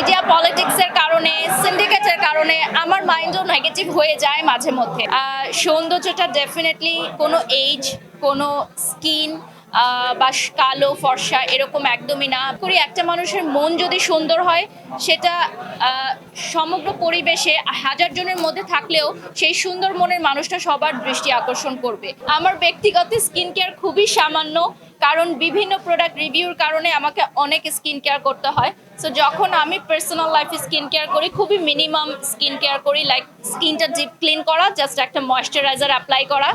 Media পলিটিক্সের কারণে সিন্ডিকেটের কারণে আমার মাইন্ডও নেগেটিভ হয়ে যায় মাঝে মধ্যে। সৌন্দর্যটা ডেফিনেটলি কোনো এজ, কোনো স্কিন বা কালো ফর্সা এরকম একদমই না। করি একটা মানুষের মন যদি সুন্দর হয় সেটা সমগ্র পরিবেশে হাজার জনের মধ্যে থাকলেও সেই সুন্দর মনের মানুষটা সবার দৃষ্টি আকর্ষণ করবে। আমার ব্যক্তিগত স্কিন কেয়ার খুবই সামান্য, কারণ বিভিন্ন প্রোডাক্ট রিভিউর কারণে আমাকে অনেক স্কিন কেয়ার করতে হয়। সো যখন আমি পার্সোনাল লাইফে স্কিন কেয়ার করি খুবই মিনিমাম স্কিন কেয়ার করি, লাইক স্কিনটা ডিপ ক্লিন করা, জাস্ট একটা ময়েশ্চারাইজার অ্যাপ্লাই করা,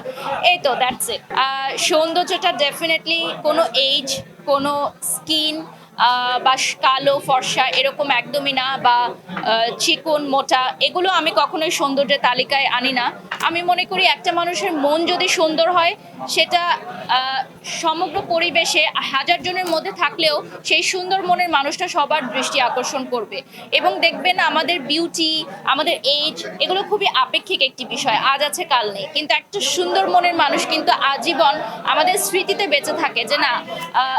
এই তো দ্যাটস ইট। সৌন্দর্যটা ডেফিনেটলি কোনো এজ, কোনো স্কিন বা কালো ফর্সা এরকম একদমই না, বা চিকন মোটা এগুলো আমি কখনোই সৌন্দর্যের তালিকায় আনি না। আমি মনে করি একটা মানুষের মন যদি সুন্দর হয় সেটা সমগ্র পরিবেশে হাজার জনের মধ্যে থাকলেও সেই সুন্দর মনের মানুষটা সবার দৃষ্টি আকর্ষণ করবে। এবং দেখবেন আমাদের বিউটি, আমাদের এজ এগুলো খুবই আপেক্ষিক একটি বিষয়, আজ আছে কাল নেই, কিন্তু একটা সুন্দর মনের মানুষ কিন্তু আজীবন আমাদের স্মৃতিতে বেঁচে থাকে যে না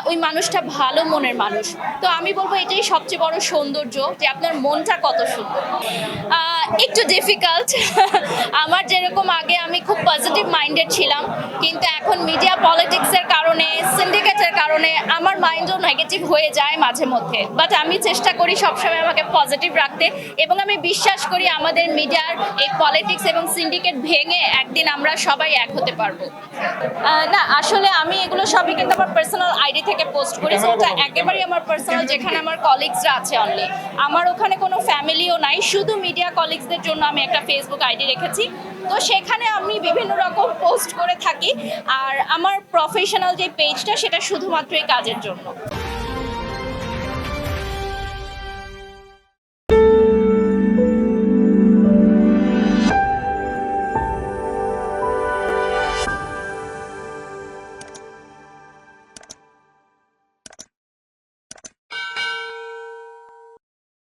ওই মানুষটা ভালো মনের মানুষ। তো আমি বলবো এটাই সবচেয়ে বড় সৌন্দর্য, যে আপনার মনটা কত সুন্দর। একটু ডিফিকাল্ট আমার যেরকম আগে আমি খুব পজিটিভ মাইন্ডেড ছিলাম, কিন্তু এখন মিডিয়া পলিটিক্সের কারণে সিন্ডিকেটের কারণে আমার মাইন্ডও নেগেটিভ হয়ে যায় মাঝে মধ্যে। বাট আমি চেষ্টা করি সবসময় আমাকে পজিটিভ রাখতে, এবং আমি বিশ্বাস করি আমাদের মিডিয়ার এই পলিটিক্স এবং সিন্ডিকেট ভেঙে একদিন আমরা সবাই এক হতে পারবো। না আসলে আমি এগুলো সবই কিন্তু আমার পার্সোনাল আইডি থেকে পোস্ট করি, তো ওটা একেবারেই আমার পার্সোনাল, যেখানে আমার কলিগসরা আছে অনলি। আমার ওখানে কোনো ফ্যামিলিও নাই, শুধু মিডিয়া কলিগসদের জন্য আমি একটা ফেসবুক আইডি রেখেছি। তো সেখানে আমি বিভিন্ন রকম পোস্ট করে থাকি, আর আমার প্রফেশনাল যে পেজটা সেটা শুধুমাত্র এই কাজের জন্য।